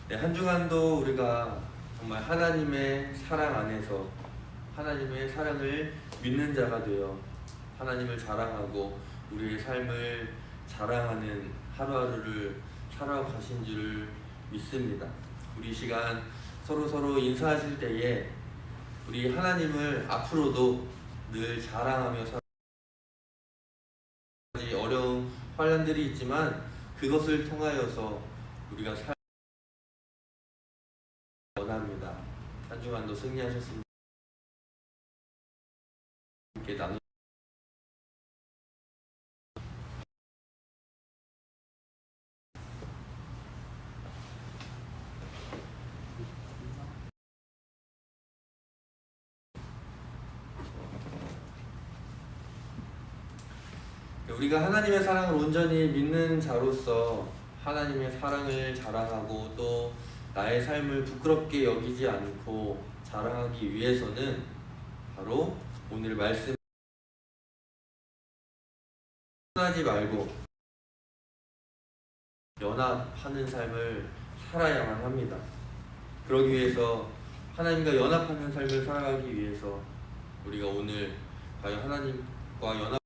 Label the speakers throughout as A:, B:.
A: 네, 한 주간도 우리가 정말 하나님의 사랑 안에서 하나님의 사랑을 믿는 자가 되어 하나님을 자랑하고 우리의 삶을 자랑하는 하루하루를 살아가신 줄 믿습니다. 우리 시간 서로 인사하실 때에 우리 하나님을 앞으로도 늘 자랑하며 어려운 환난들이 있지만 그것을 통하여서 우리가 원합니다. 한 주간도 승리하셨습니다. 함께 나누. 우리가 하나님의 사랑을 온전히 믿는 자로서 하나님의 사랑을 자랑하고 또 나의 삶을 부끄럽게 여기지 않고 자랑하기 위해서는 바로 오늘 말씀 하지 말고 연합하는 삶을 살아야만 합니다. 그러기 위해서 하나님과 연합하는 삶을 살아가기 위해서 우리가 오늘 과연 하나님과 연합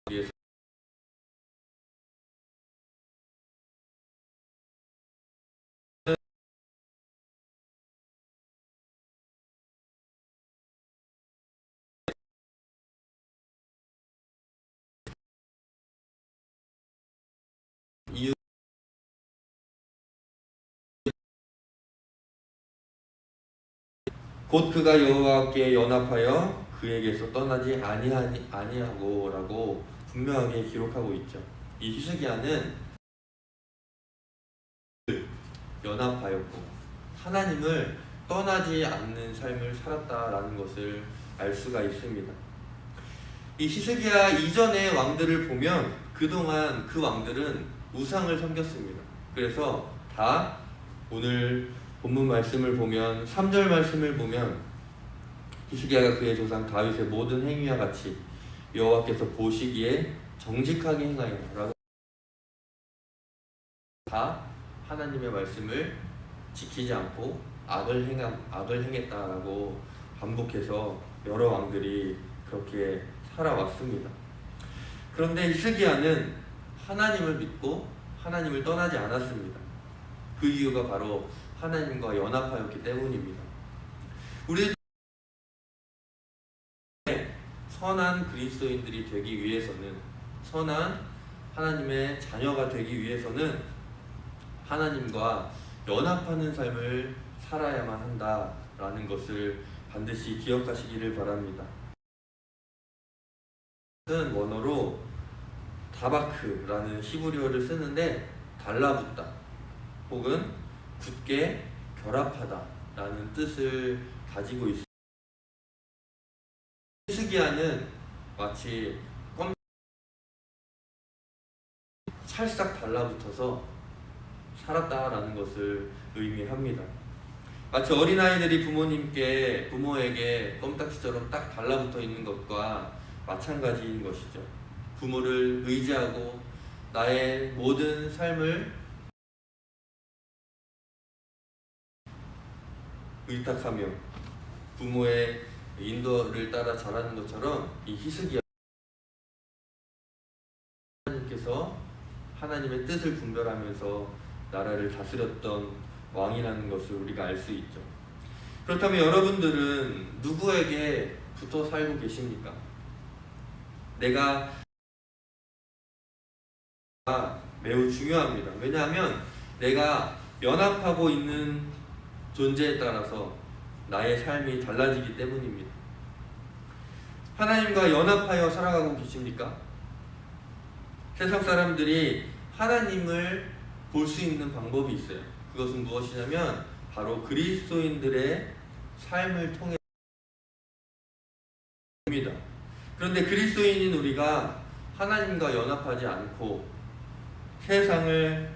A: 위해서 이유 곧 그가 여호와께 연합하여 그에게서 떠나지 아니하고라고 분명하게 기록하고 있죠. 이 히스기야는 연합하였고 하나님을 떠나지 않는 삶을 살았다라는 것을 알 수가 있습니다. 이 히스기야 이전의 왕들을 보면 그동안 그 왕들은 우상을 섬겼습니다. 그래서 다 오늘 본문 말씀을 보면 3절 말씀을 보면 히스기야가 그의 조상 다윗의 모든 행위와 같이 여호와께서 보시기에 정직하게 행하였라고 다 하나님의 말씀을 지키지 않고 악을 행했다라고 반복해서 여러 왕들이 그렇게 살아왔습니다. 그런데 히스기야는 하나님을 믿고 하나님을 떠나지 않았습니다. 그 이유가 바로 하나님과 연합하였기 때문입니다. 우리 선한 그리스도인들이 되기 위해서는 선한 하나님의 자녀가 되기 위해서는 하나님과 연합하는 삶을 살아야만 한다라는 것을 반드시 기억하시기를 바랍니다. 원어로 다바크라는 히브리어를 쓰는데 달라붙다 혹은 굳게 결합하다라는 뜻을 가지고 있습니다. 히스기야는 마치 찰싹 달라붙어서 살았다라는 것을 의미합니다. 마치 어린아이들이 부모에게 껌딱지처럼 딱 달라붙어 있는 것과 마찬가지인 것이죠. 부모를 의지하고 나의 모든 삶을 의탁하며 부모의 인도를 따라 자라는 것처럼 이 히스기야 하나님께서 하나님의 뜻을 분별하면서 나라를 다스렸던 왕이라는 것을 우리가 알 수 있죠. 그렇다면 여러분들은 누구에게 붙어 살고 계십니까? 내가 매우 중요합니다. 왜냐하면 내가 연합하고 있는 존재에 따라서 나의 삶이 달라지기 때문입니다. 하나님과 연합하여 살아가고 계십니까? 세상 사람들이 하나님을 볼 수 있는 방법이 있어요. 그것은 무엇이냐면 바로 그리스도인들의 삶을 통해 입니다. 그런데 그리스도인인 우리가 하나님과 연합하지 않고 세상과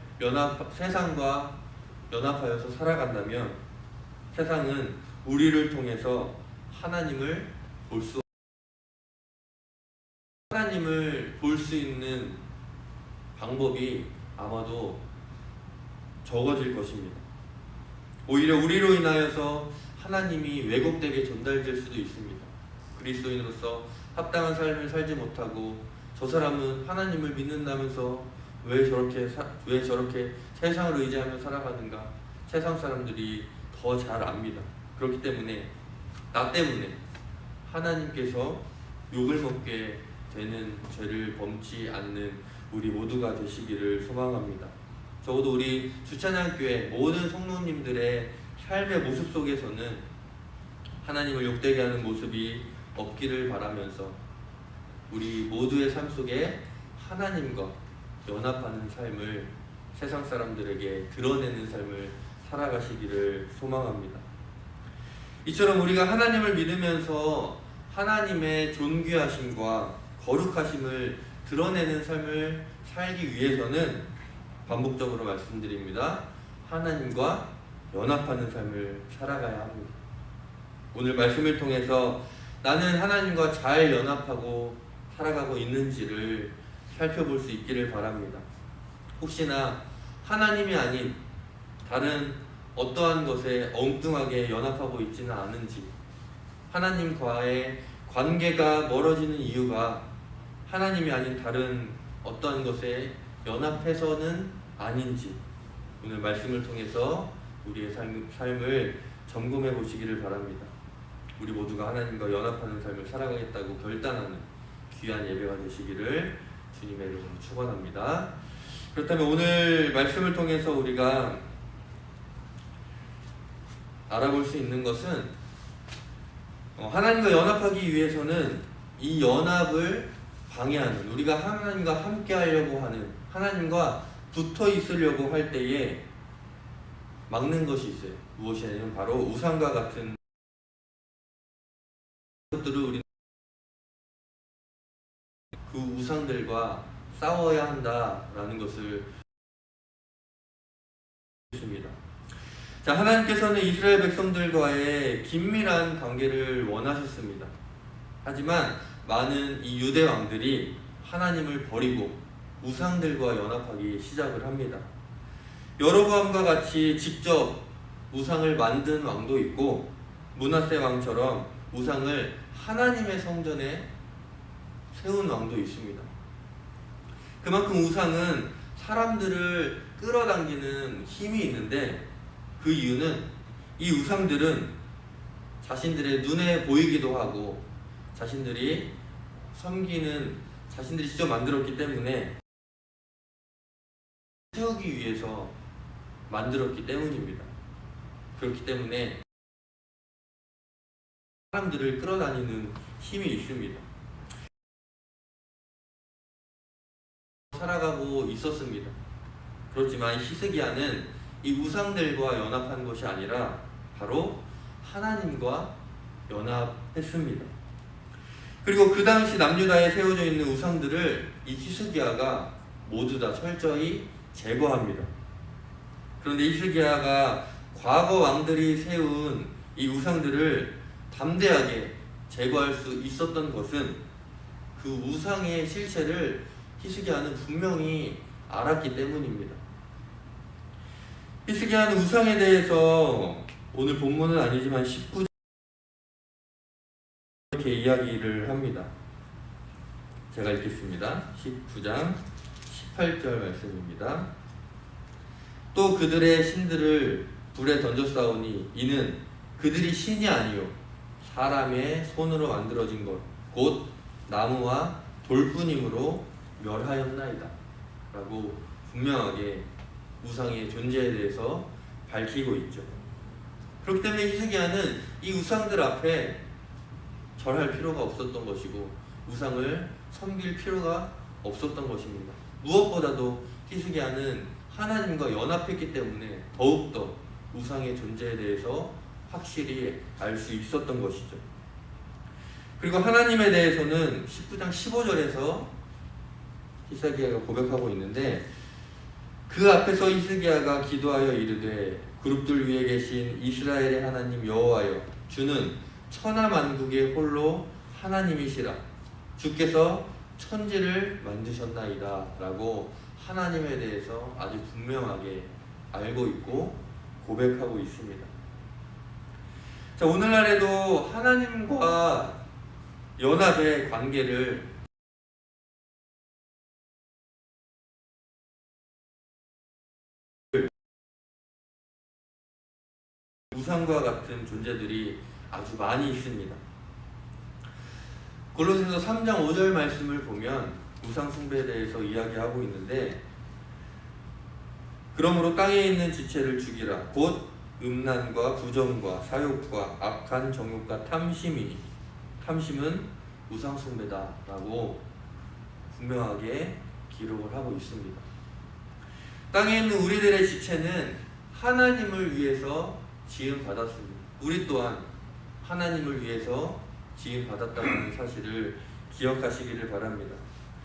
A: 연합하여서 살아간다면 세상은 우리를 통해서 하나님을 볼 수 있는 방법이 아마도 적어질 것입니다. 오히려 우리로 인하여서 하나님이 왜곡되게 전달될 수도 있습니다. 그리스도인으로서 합당한 삶을 살지 못하고 저 사람은 하나님을 믿는다면서 왜 저렇게 세상을 의지하며 살아가는가, 세상 사람들이 더 잘 압니다. 그렇기 때문에 나 때문에 하나님께서 욕을 먹게 되는 죄를 범치 않는 우리 모두가 되시기를 소망합니다. 적어도 우리 주찬양교회 모든 성도님들의 삶의 모습 속에서는 하나님을 욕되게 하는 모습이 없기를 바라면서 우리 모두의 삶 속에 하나님과 연합하는 삶을 세상 사람들에게 드러내는 삶을 살아가시기를 소망합니다. 이처럼 우리가 하나님을 믿으면서 하나님의 존귀하심과 거룩하심을 드러내는 삶을 살기 위해서는 반복적으로 말씀드립니다. 하나님과 연합하는 삶을 살아가야 합니다. 오늘 말씀을 통해서 나는 하나님과 잘 연합하고 살아가고 있는지를 살펴볼 수 있기를 바랍니다. 혹시나 하나님이 아닌 다른 어떠한 것에 엉뚱하게 연합하고 있지는 않은지, 하나님과의 관계가 멀어지는 이유가 하나님이 아닌 다른 어떠한 것에 연합해서는 아닌지 오늘 말씀을 통해서 우리의 삶을 점검해 보시기를 바랍니다. 우리 모두가 하나님과 연합하는 삶을 살아가겠다고 결단하는 귀한 예배가 되시기를 주님의 이름으로 축원합니다. 그렇다면 오늘 말씀을 통해서 우리가 알아볼 수 있는 것은 하나님과 연합하기 위해서는 이 연합을 방해하는, 우리가 하나님과 함께 하려고 하는, 하나님과 붙어 있으려고 할 때에 막는 것이 있어요. 무엇이냐면 바로 우상과 같은 것들을 우리는 그 우상들과 싸워야 한다라는 것을 있습니다. 자, 하나님께서는 이스라엘 백성들과의 긴밀한 관계를 원하셨습니다. 하지만 많은 이 유대 왕들이 하나님을 버리고 우상들과 연합하기 시작을 합니다. 여로보암과 같이 직접 우상을 만든 왕도 있고 므낫세 왕처럼 우상을 하나님의 성전에 세운 왕도 있습니다. 그만큼 우상은 사람들을 끌어당기는 힘이 있는데 그 이유는 이 우상들은 자신들의 눈에 보이기도 하고 자신들이 직접 만들었기 때문에 세우기 위해서 만들었기 때문입니다. 그렇기 때문에 사람들을 끌어다니는 힘이 있습니다. 살아가고 있었습니다. 그렇지만 히스기야는 이 우상들과 연합한 것이 아니라 바로 하나님과 연합했습니다. 그리고 그 당시 남유다에 세워져 있는 우상들을 이 히스기야가 모두 다 철저히 제거합니다. 그런데 히스기야가 과거 왕들이 세운 이 우상들을 담대하게 제거할 수 있었던 것은 그 우상의 실체를 히스기야는 분명히 알았기 때문입니다. 히스기야는 우상에 대해서 오늘 본문은 아니지만 19장 이렇게 이야기를 합니다. 제가 읽겠습니다. 19장 18절 말씀입니다. 또 그들의 신들을 불에 던졌사오니 이는 그들이 신이 아니요 사람의 손으로 만들어진 것 곧 나무와 돌뿐이므로 멸하였나이다 라고 분명하게 우상의 존재에 대해서 밝히고 있죠. 그렇기 때문에 히스기야는 이 우상들 앞에 절할 필요가 없었던 것이고 우상을 섬길 필요가 없었던 것입니다. 무엇보다도 히스기야는 하나님과 연합했기 때문에 더욱더 우상의 존재에 대해서 확실히 알 수 있었던 것이죠. 그리고 하나님에 대해서는 19장 15절에서 히스기야가 고백하고 있는데 그 앞에서 히스기야가 기도하여 이르되 그룹들 위에 계신 이스라엘의 하나님 여호와여 주는 천하만국의 홀로 하나님이시라 주께서 천지를 만드셨나이다 라고 하나님에 대해서 아주 분명하게 알고 있고 고백하고 있습니다. 자, 오늘날에도 하나님과 연합의 관계를 우상과 같은 존재들이 아주 많이 있습니다. 골로새서 3장 5절 말씀을 보면 우상 숭배에 대해서 이야기하고 있는데, 그러므로 땅에 있는 지체를 죽이라. 곧 음란과 부정과 사욕과 악한 정욕과 탐심이니. 탐심은 우상 숭배다라고 분명하게 기록을 하고 있습니다. 땅에 있는 우리들의 지체는 하나님을 위해서 지음 받았습니다. 우리 또한 하나님을 위해서 지음 받았다는 사실을 기억하시기를 바랍니다.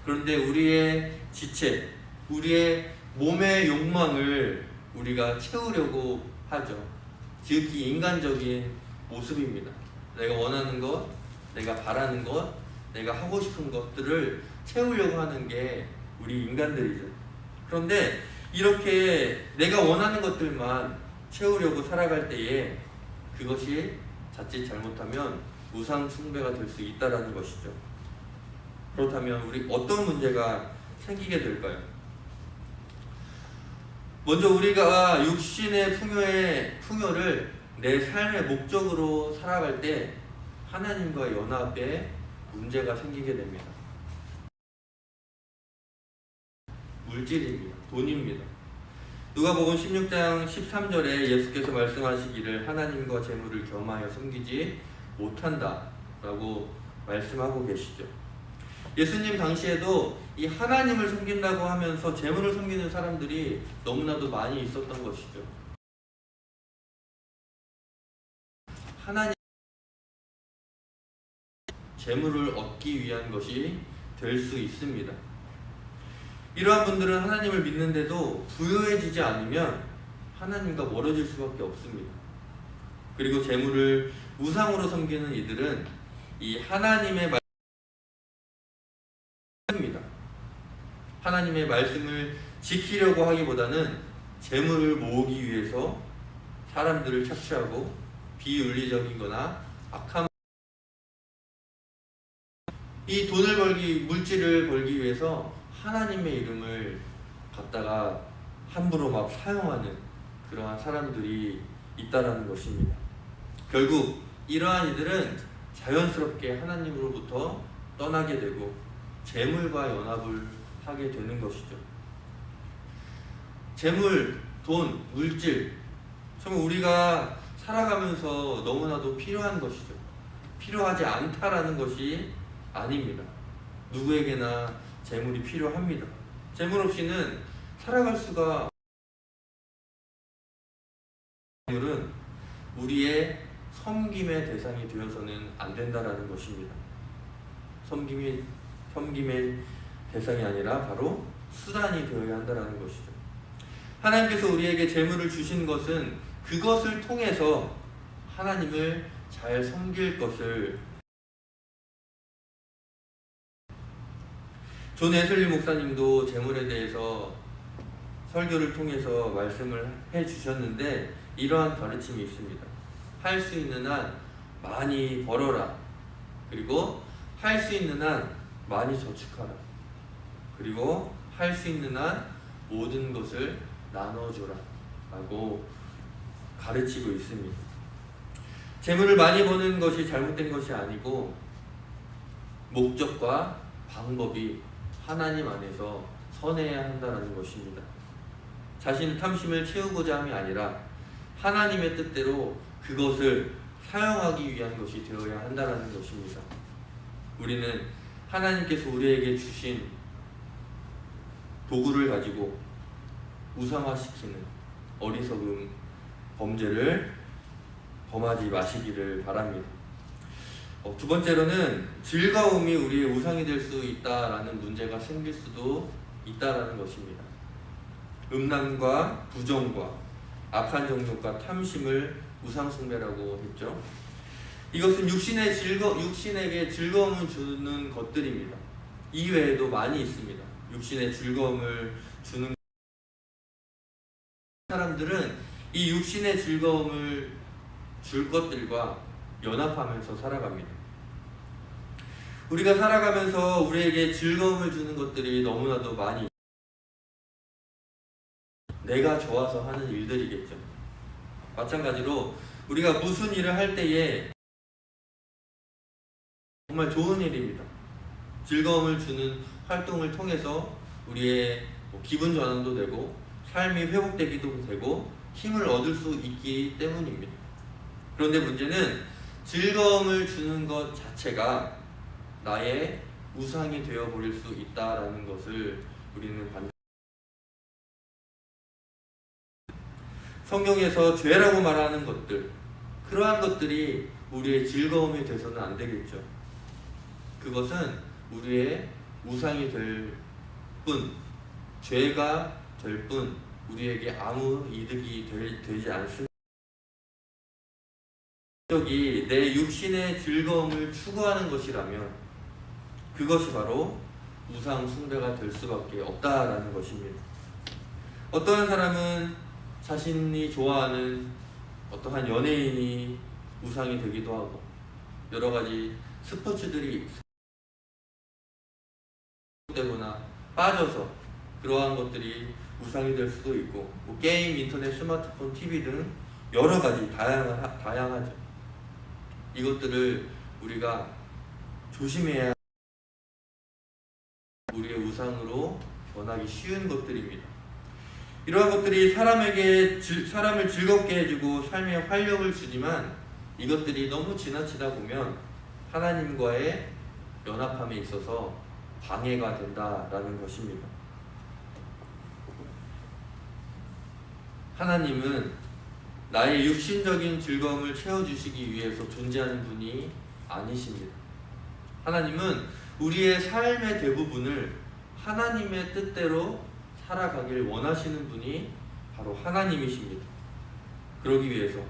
A: 그런데 우리의 지체, 우리의 몸의 욕망을 우리가 채우려고 하죠. 지극히 인간적인 모습입니다. 내가 원하는 것, 내가 바라는 것, 내가 하고 싶은 것들을 채우려고 하는 게 우리 인간들이죠. 그런데 이렇게 내가 원하는 것들만 채우려고 살아갈 때에 그것이 자칫 잘못하면 우상 숭배가 될 수 있다는 것이죠. 그렇다면 우리 어떤 문제가 생기게 될까요? 먼저 우리가 육신의 풍요를 내 삶의 목적으로 살아갈 때 하나님과 연합에 문제가 생기게 됩니다. 물질입니다. 돈입니다. 누가복음 16장 13절에 예수께서 말씀하시기를 하나님과 재물을 겸하여 섬기지 못한다 라고 말씀하고 계시죠. 예수님 당시에도 이 하나님을 섬긴다고 하면서 재물을 섬기는 사람들이 너무나도 많이 있었던 것이죠. 하나님 재물을 얻기 위한 것이 될 수 있습니다. 이러한 분들은 하나님을 믿는데도 부유해지지 않으면 하나님과 멀어질 수밖에 없습니다. 그리고 재물을 우상으로 섬기는 이들은 이 하나님의 말씀을 지키려고 하기보다는 재물을 모으기 위해서 사람들을 착취하고 비윤리적인 거나 악한 이 돈을 물질을 벌기 위해서 하나님의 이름을 갖다가 함부로 막 사용하는 그러한 사람들이 있다라는 것입니다. 결국 이러한 이들은 자연스럽게 하나님으로부터 떠나게 되고 재물과 연합을 하게 되는 것이죠. 재물, 돈, 물질, 정말 우리가 살아가면서 너무나도 필요한 것이죠. 필요하지 않다라는 것이 아닙니다. 누구에게나 재물이 필요합니다. 재물 없이는 살아갈 수가. 재물은 우리의 섬김의 대상이 되어서는 안 된다라는 것입니다. 섬김의 대상이 아니라 바로 수단이 되어야 한다라는 것이죠. 하나님께서 우리에게 재물을 주신 것은 그것을 통해서 하나님을 잘 섬길 것을. 존 웨슬리 목사님도 재물에 대해서 설교를 통해서 말씀을 해주셨는데 이러한 가르침이 있습니다. 할 수 있는 한 많이 벌어라. 그리고 할 수 있는 한 많이 저축하라. 그리고 할 수 있는 한 모든 것을 나눠줘라 라고 가르치고 있습니다. 재물을 많이 버는 것이 잘못된 것이 아니고 목적과 방법이 하나님 안에서 선해야 한다는 것입니다. 자신의 탐심을 채우고자 함이 아니라 하나님의 뜻대로 그것을 사용하기 위한 것이 되어야 한다는 것입니다. 우리는 하나님께서 우리에게 주신 도구를 가지고 우상화시키는 어리석은 범죄를 범하지 마시기를 바랍니다. 두 번째로는 즐거움이 우리의 우상이 될 수 있다라는 문제가 생길 수도 있다라는 것입니다. 음란과 부정과 악한 정욕과 탐심을 우상 숭배라고 했죠. 이것은 육신에게 즐거움을 주는 것들입니다. 이외에도 많이 있습니다. 육신에 즐거움을 주는 사람들은 이 육신의 즐거움을 줄 것들과 연합하면서 살아갑니다. 우리가 살아가면서 우리에게 즐거움을 주는 것들이 너무나도 많이 내가 좋아서 하는 일들이겠죠. 마찬가지로 우리가 무슨 일을 할 때에 정말 좋은 일입니다. 즐거움을 주는 활동을 통해서 우리의 기분 전환도 되고 삶이 회복되기도 되고 힘을 얻을 수 있기 때문입니다. 그런데 문제는 즐거움을 주는 것 자체가 나의 우상이 되어버릴 수 있다는 것을 우리는 반드시 성경에서 죄라고 말하는 것들, 그러한 것들이 우리의 즐거움이 돼서는 안 되겠죠. 그것은 우리의 우상이 될 뿐, 죄가 될 뿐, 우리에게 아무 이득이 되지 않습니다. 내 육신의 즐거움을 추구하는 것이라면 그것이 바로 우상 숭배가 될 수밖에 없다라는 것입니다. 어떠한 사람은 자신이 좋아하는 어떠한 연예인이 우상이 되기도 하고 여러 가지 스포츠들이 되거나 빠져서 그러한 것들이 우상이 될 수도 있고 게임, 인터넷, 스마트폰, TV 등 여러 가지 다양하죠. 이것들을 우리가 조심해야 우리의 우상으로 변하기 쉬운 것들입니다. 이러한 것들이 사람을 즐겁게 해주고 삶에 활력을 주지만 이것들이 너무 지나치다 보면 하나님과의 연합함에 있어서 방해가 된다라는 것입니다. 하나님은 나의 육신적인 즐거움을 채워주시기 위해서 존재하는 분이 아니십니다. 하나님은 우리의 삶의 대부분을 하나님의 뜻대로 살아가길 원하시는 분이 바로 하나님이십니다. 그러기 위해서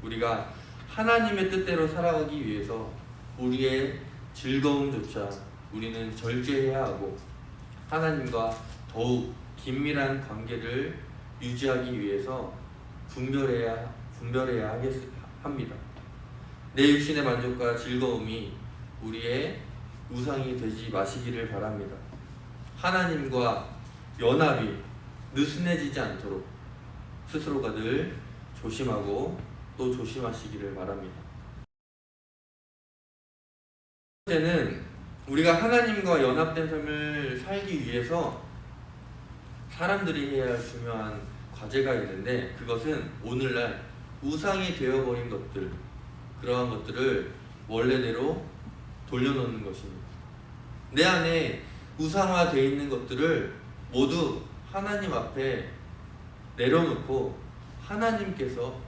A: 우리가 하나님의 뜻대로 살아가기 위해서 우리의 즐거움조차 우리는 절제해야 하고 하나님과 더욱 긴밀한 관계를 유지하기 위해서 분별해야 합니다. 내 육신의 만족과 즐거움이 우리의 우상이 되지 마시기를 바랍니다. 하나님과 연합이 느슨해지지 않도록 스스로가 늘 조심하고 또 조심하시기를 바랍니다. 첫째는 우리가 하나님과 연합된 삶을 살기 위해서 사람들이 해야 할 중요한 과제가 있는데 그것은 오늘날 우상이 되어버린 것들, 그러한 것들을 원래대로 돌려놓는 것입니다. 내 안에 우상화되어 있는 것들을 모두 하나님 앞에 내려놓고 하나님께서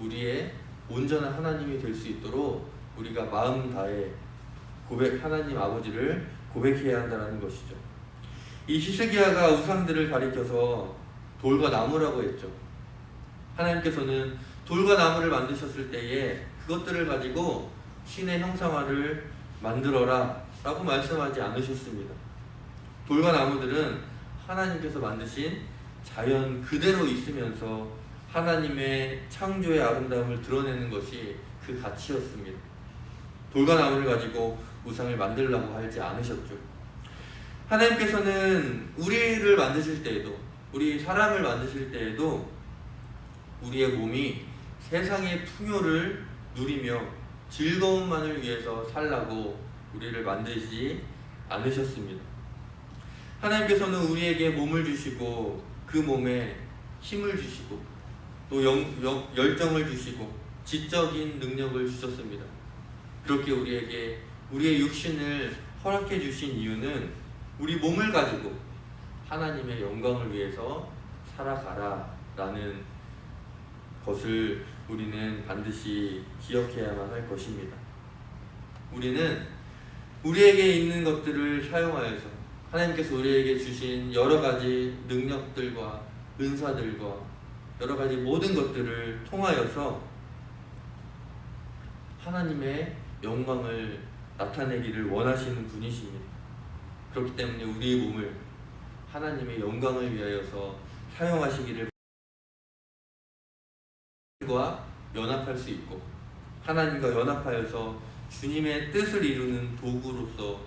A: 우리의 온전한 하나님이 될 수 있도록 우리가 마음 다해 하나님 아버지를 고백해야 한다는 것이죠. 이 히스기야가 우상들을 가리켜서 돌과 나무라고 했죠. 하나님께서는 돌과 나무를 만드셨을 때에 그것들을 가지고 신의 형상화를 만들어라 라고 말씀하지 않으셨습니다. 돌과 나무들은 하나님께서 만드신 자연 그대로 있으면서 하나님의 창조의 아름다움을 드러내는 것이 그 가치였습니다. 돌과 나무를 가지고 우상을 만들려고 하지 않으셨죠. 하나님께서는 우리를 만드실 때에도, 우리 사람을 만드실 때에도 우리의 몸이 세상의 풍요를 누리며 즐거움만을 위해서 살라고 우리를 만드시지 않으셨습니다. 하나님께서는 우리에게 몸을 주시고 그 몸에 힘을 주시고 또 열정을 주시고 지적인 능력을 주셨습니다. 그렇게 우리에게 우리의 육신을 허락해 주신 이유는 우리 몸을 가지고 하나님의 영광을 위해서 살아가라 라는 것을 우리는 반드시 기억해야만 할 것입니다. 우리는 우리에게 있는 것들을 사용하여서 하나님께서 우리에게 주신 여러 가지 능력들과 은사들과 여러 가지 모든 것들을 통하여서 하나님의 영광을 나타내기를 원하시는 분이십니다. 그렇기 때문에 우리의 몸을 하나님의 영광을 위하여서 사용하시기를 과 연합할 수 있고 하나님과 연합하여서 주님의 뜻을 이루는 도구로서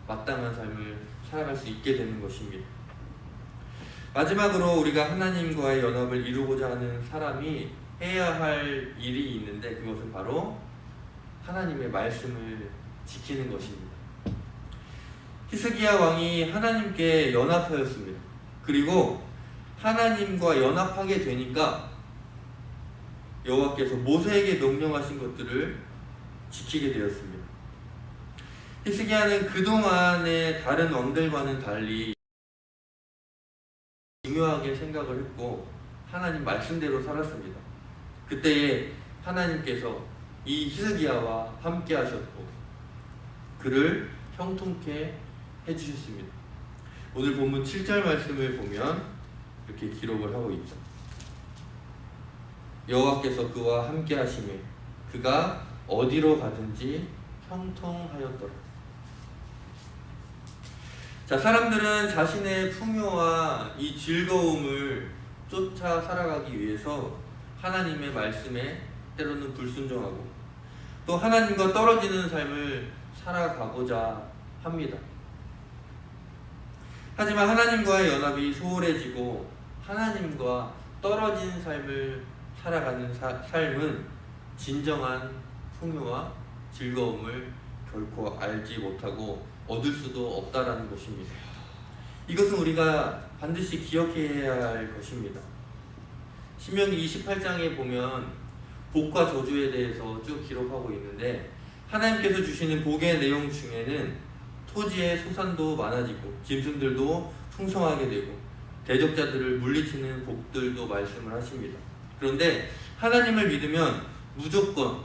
A: 마땅한 삶을 살아갈 수 있게 되는 것입니다. 마지막으로 우리가 하나님과의 연합을 이루고자 하는 사람이 해야 할 일이 있는데 그것은 바로 하나님의 말씀을 지키는 것입니다. 히스기야 왕이 하나님께 연합하였습니다. 그리고 하나님과 연합하게 되니까 여호와께서 모세에게 명령하신 것들을 지키게 되었습니다. 히스기야는 그동안의 다른 왕들과는 달리 중요하게 생각을 했고 하나님 말씀대로 살았습니다. 그때에 하나님께서 이 히스기야와 함께 하셨고 그를 형통케 해주셨습니다. 오늘 본문 7절 말씀을 보면 이렇게 기록을 하고 있죠. 여호와께서 그와 함께 하시매 그가 어디로 가든지 형통하였더라. 자, 사람들은 자신의 풍요와 이 즐거움을 쫓아 살아가기 위해서 하나님의 말씀에 때로는 불순종하고 또 하나님과 떨어지는 삶을 살아가고자 합니다. 하지만 하나님과의 연합이 소홀해지고 하나님과 떨어진 삶을 살아가는 삶은 진정한 풍요와 즐거움을 결코 알지 못하고 얻을 수도 없다라는 것입니다. 이것은 우리가 반드시 기억해야 할 것입니다. 신명기 28장에 보면 복과 저주에 대해서 쭉 기록하고 있는데 하나님께서 주시는 복의 내용 중에는 토지의 소산도 많아지고 짐승들도 풍성하게 되고 대적자들을 물리치는 복들도 말씀을 하십니다. 그런데 하나님을 믿으면 무조건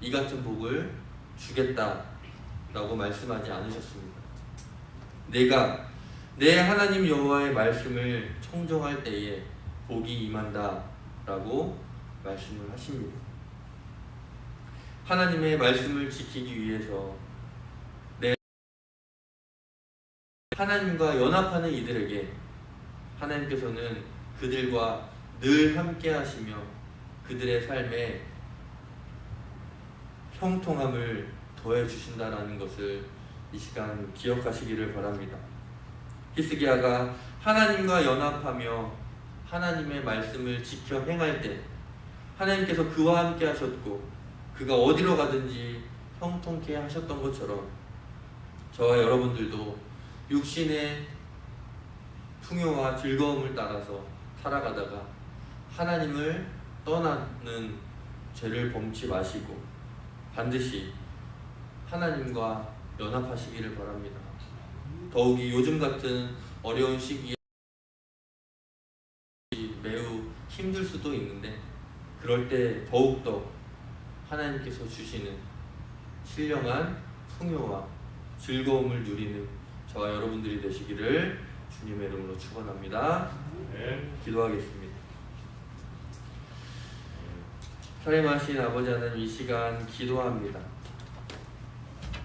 A: 이 같은 복을 주겠다라고 말씀하지 않으셨습니다. 내가 내 하나님 여호와의 말씀을 청종할 때에 복이 임한다라고 말씀을 하십니다. 하나님의 말씀을 지키기 위해서 하나님과 연합하는 이들에게 하나님께서는 그들과 늘 함께 하시며 그들의 삶에 형통함을 더해 주신다라는 것을 이 시간 기억하시기를 바랍니다. 히스기야가 하나님과 연합하며 하나님의 말씀을 지켜 행할 때 하나님께서 그와 함께 하셨고 그가 어디로 가든지 형통케 하셨던 것처럼 저와 여러분들도 육신의 풍요와 즐거움을 따라서 살아가다가 하나님을 떠나는 죄를 범치 마시고 반드시 하나님과 연합하시기를 바랍니다. 더욱이 요즘 같은 어려운 시기에 매우 힘들 수도 있는데 그럴 때 더욱더 하나님께서 주시는 신령한 풍요와 즐거움을 누리는 저와 여러분들이 되시기를 주님의 이름으로 축원합니다. 기도하겠습니다. 살인하신 아버지 하나님, 이 시간 기도합니다.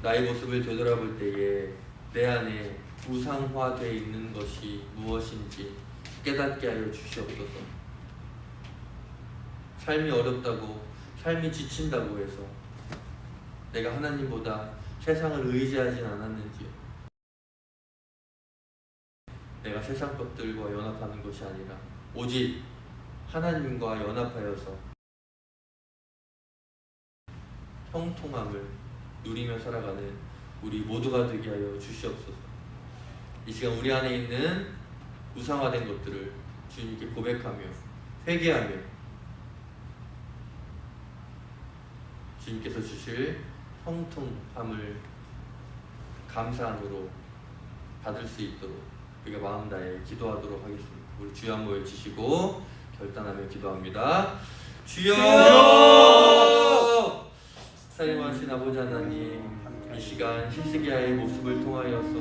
A: 나의 모습을 되돌아볼 때에 내 안에 우상화되어 있는 것이 무엇인지 깨닫게 하여 주시옵소서. 삶이 어렵다고, 삶이 지친다고 해서 내가 하나님보다 세상을 의지하진 않았는지요. 내가 세상 것들과 연합하는 것이 아니라 오직 하나님과 연합하여서 형통함을 누리며 살아가는 우리 모두가 되게 하여 주시옵소서. 이 시간 우리 안에 있는 우상화된 것들을 주님께 고백하며 회개하며 주님께서 주실 형통함을 감사함으로 받을 수 있도록 우리가 마음 다해 기도하도록 하겠습니다. 우리 주여 한번 외치시고 결단하며 기도합니다. 주여! 살인하신 아버지 하나님, 이 시간 히스기야의 모습을 통하여서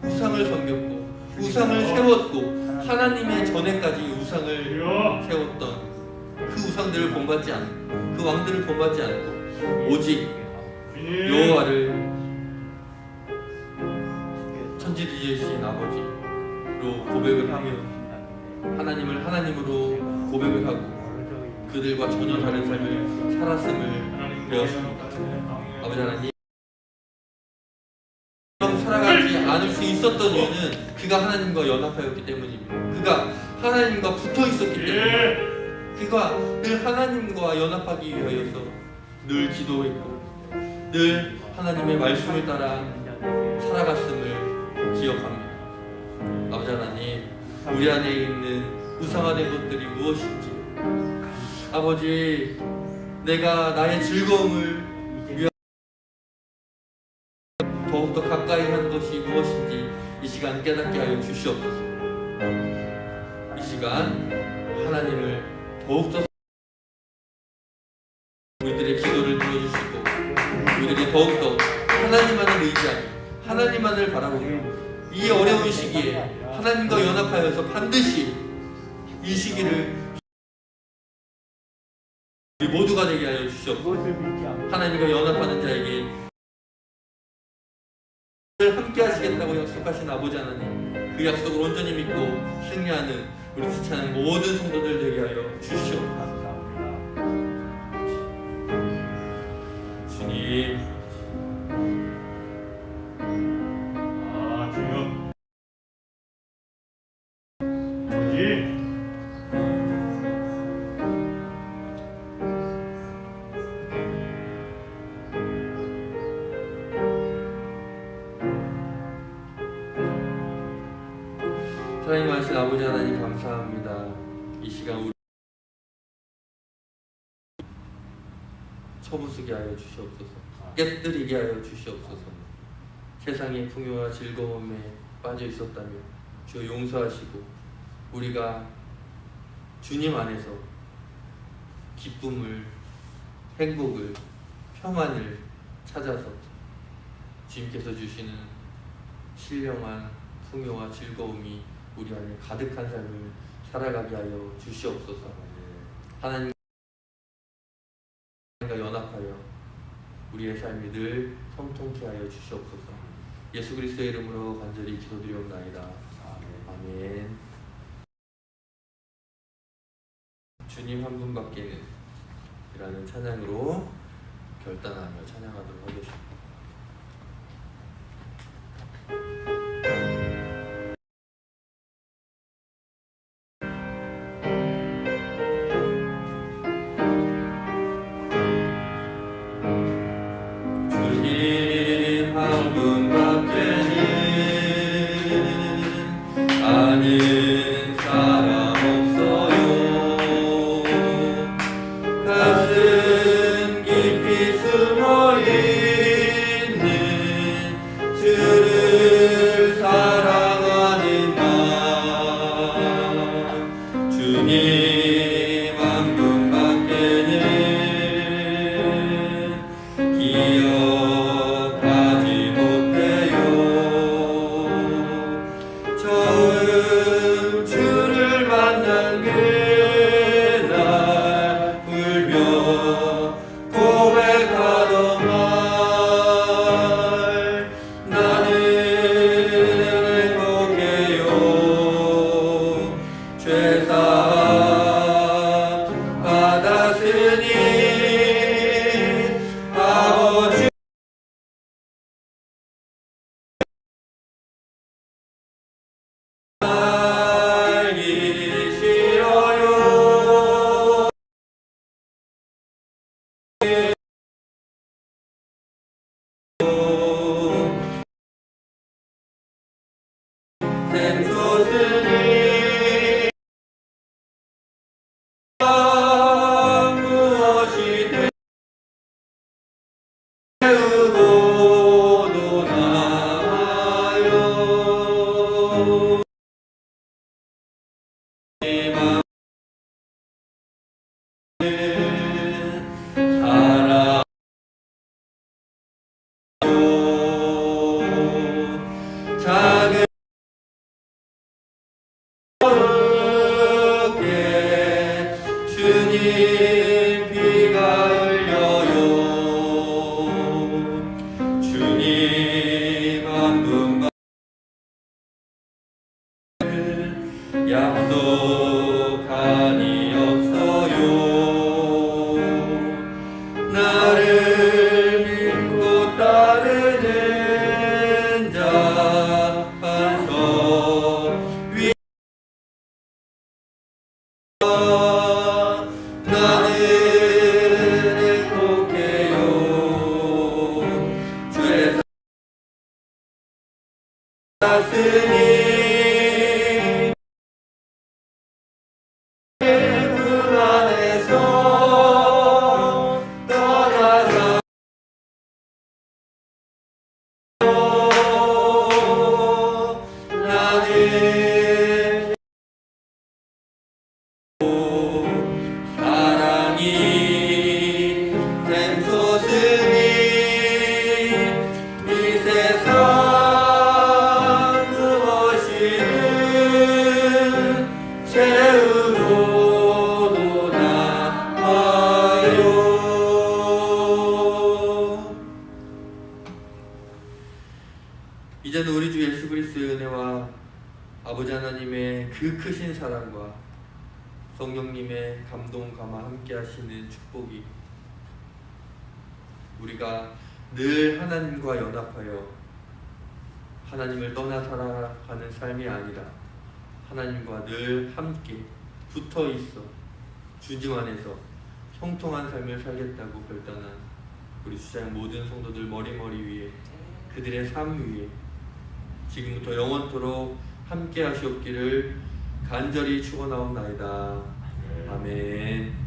A: 우상을 섬겼고 우상을 세웠고 하나님의 전에까지 우상을 세웠던 그 우상들을 본받지 않고 그 왕들을 본받지 않고 오직 여호와를 천지지으신 아버지로 고백을 하며 하나님을 하나님으로 고백을 하고 그들과 전혀 다른 삶을 살았음을 배웠습니다. 아버지 하나님, 살아가지 않을 수 있었던 이유는 그가 하나님과 연합하였기 때문입니다. 그가 하나님과 붙어 있었기 때문에, 그가 늘 하나님과 연합하기 위하여서 늘 기도했고 늘 하나님의 말씀을 따라 살아갔음을 기억합니다. 아버지 하나님, 우리 안에 있는 우상화된 것들이 무엇인지, 아버지, 내가 나의 즐거움을 더욱더 가까이 한 것이 무엇인지 이 시간 깨닫게 하여 주시옵소서. 이 시간 하나님을 더욱더 우리들의 기도를 들어주시고 우리들이 더욱더 하나님만을 의지하며 하나님만을 바라보며 이 어려운 시기에 하나님과 연합하여서 반드시 이 시기를 우리 모두가 되게 하여 주시옵소서. 하나님과 연합하는 자에게 함께 하시겠다고 약속하신 아버지 하나님, 그 약속을 온전히 믿고 승리하는 우리 지체하는 모든 성도들 되게 하여 주시옵소서. 주님,
B: 주여, 아버지,
A: 사랑이 많으신 아버지 하나님 감사합니다. 이 시간 우리 처부수게 하여 주시옵소서. 깨뜨리게 하여 주시옵소서. 세상의 풍요와 즐거움에 빠져 있었다면 주여 용서하시고 우리가 주님 안에서 기쁨을, 행복을, 평안을 찾아서 주님께서 주시는 신령한 풍요와 즐거움이 우리 안에 가득한 삶을 살아가게 하여 주시옵소서. 하나님과 연합하여 우리의 삶이 늘 성통케 하여 주시옵소서. 예수 그리스도의 이름으로 간절히 기도드리옵나이다. 아멘. 주님 한 분밖에는 이라는 찬양으로 결단하며 찬양하도록 하겠습니다. 아는 사람 없어요. 가슴 깊이 숨어있는 하으니 품 안에서 떠나서 나는 사랑이 샘솟으니 이 세상 무엇이든 채우고 나와요. 이제는 우리 주 예수 그리스도의 은혜와 아버지 하나님의 그 크신 사랑과 성령님의 감동 감화 함께 하시는 축복이 우리가 늘 하나님과 연합하여 하나님을 떠나 살아가는 삶이 아니라 하나님과 늘 함께 붙어 있어 주님 안에서 형통한 삶을 살겠다고 결단한 우리 주장 모든 성도들 머리머리 위에 그들의 삶 위에 지금부터 영원토록 함께 하시옵기를 간절히 축원하옵나이다. 아멘.